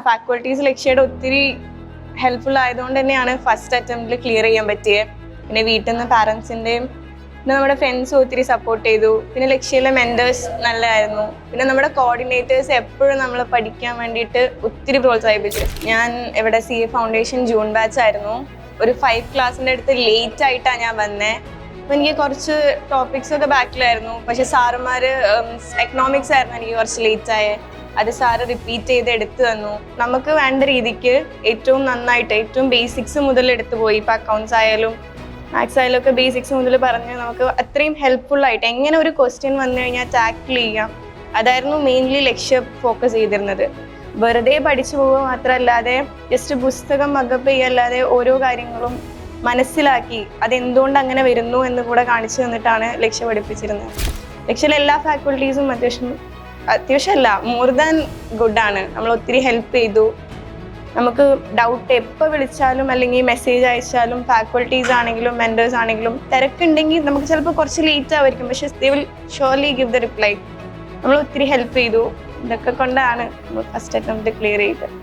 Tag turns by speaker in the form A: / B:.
A: Faculties ലക്ഷ്യയുടെ ഒത്തിരി helpful ആയതുകൊണ്ട് തന്നെയാണ് ഫസ്റ്റ് അറ്റംപ്റ്റിൽ ക്ലിയർ ചെയ്യാൻ പറ്റിയത്. പിന്നെ വീട്ടിൽ നിന്ന് പാരൻസിൻ്റെയും പിന്നെ നമ്മുടെ ഫ്രണ്ട്സും ഒത്തിരി സപ്പോർട്ട് ചെയ്തു. പിന്നെ ലക്ഷ്യയിലെ മെൻറ്റേഴ്സ് നല്ലതായിരുന്നു. പിന്നെ നമ്മുടെ കോർഡിനേറ്റേഴ്സ് എപ്പോഴും നമ്മൾ പഠിക്കാൻ വേണ്ടിയിട്ട് ഒത്തിരി പ്രോത്സാഹിപ്പിച്ചു. ഞാൻ ഇവിടെ CA ഫൗണ്ടേഷൻ ജൂൺ ബാച്ച് ആയിരുന്നു. ഒരു 5 ക്ലാസ്സിൻ്റെ അടുത്ത് ലേറ്റ് ആയിട്ടാണ് ഞാൻ വന്നത്. അപ്പോൾ എനിക്ക് കുറച്ച് ടോപ്പിക്സ് ഒക്കെ ബാക്കിലായിരുന്നു. പക്ഷേ സാറുമാർ എക്കണോമിക്സ് ആയിരുന്നു എനിക്ക് കുറച്ച് ലേറ്റ് ആയത്. അത് സാറ് റിപ്പീറ്റ് ചെയ്ത് എടുത്തു തന്നു. നമുക്ക് വേണ്ട രീതിക്ക് ഏറ്റവും നന്നായിട്ട് ഏറ്റവും ബേസിക്സ് മുതൽ എടുത്തു പോയി. ഇപ്പോൾ അക്കൗണ്ട്സ് ആയാലും മാത്സ് ആയാലും ഒക്കെ ബേസിക്സ് മുതൽ പറഞ്ഞ് നമുക്ക് അത്രയും ഹെൽപ്ഫുള്ളായിട്ട് എങ്ങനെ ഒരു ക്വസ്റ്റ്യൻ വന്നു കഴിഞ്ഞാൽ ടാക്കിൾ ചെയ്യാം, അതായിരുന്നു മെയിൻലി ലക്ഷ്യം ഫോക്കസ് ചെയ്തിരുന്നത്. വെറുതെ പഠിച്ചു പോകുക മാത്രമല്ലാതെ ജസ്റ്റ് പുസ്തകം മകപ്പ് ചെയ്യല്ലാതെ ഓരോ കാര്യങ്ങളും മനസ്സിലാക്കി അതെന്തുകൊണ്ട് അങ്ങനെ വരുന്നു എന്ന് കൂടെ കാണിച്ചു തന്നിട്ടാണ് ലക്ഷ്യം പഠിപ്പിച്ചിരുന്നത്. ലക്ഷ്യയിലെ എല്ലാ ഫാക്കൾട്ടീസും അത്യാവശ്യമല്ല മോർ ദാൻ ഗുഡാണ്. നമ്മൾ ഒത്തിരി ഹെൽപ്പ് ചെയ്തു. നമുക്ക് ഡൗട്ട് എപ്പോൾ വിളിച്ചാലും അല്ലെങ്കിൽ മെസ്സേജ് അയച്ചാലും ഫാക്കൾട്ടീസ് ആണെങ്കിലും മെൻറ്റേഴ്സ് ആണെങ്കിലും തിരക്കുണ്ടെങ്കിൽ നമുക്ക് ചിലപ്പോൾ കുറച്ച് ലേറ്റ് ആയിരിക്കും, പക്ഷേ they will surely give the reply. നമ്മൾ ഒത്തിരി ഹെൽപ്പ് ചെയ്തു. ഇതൊക്കെ കൊണ്ടാണ് നമ്മൾ ഫസ്റ്റ് അറ്റംപ്റ്റ് ക്ലിയർ ചെയ്തത്.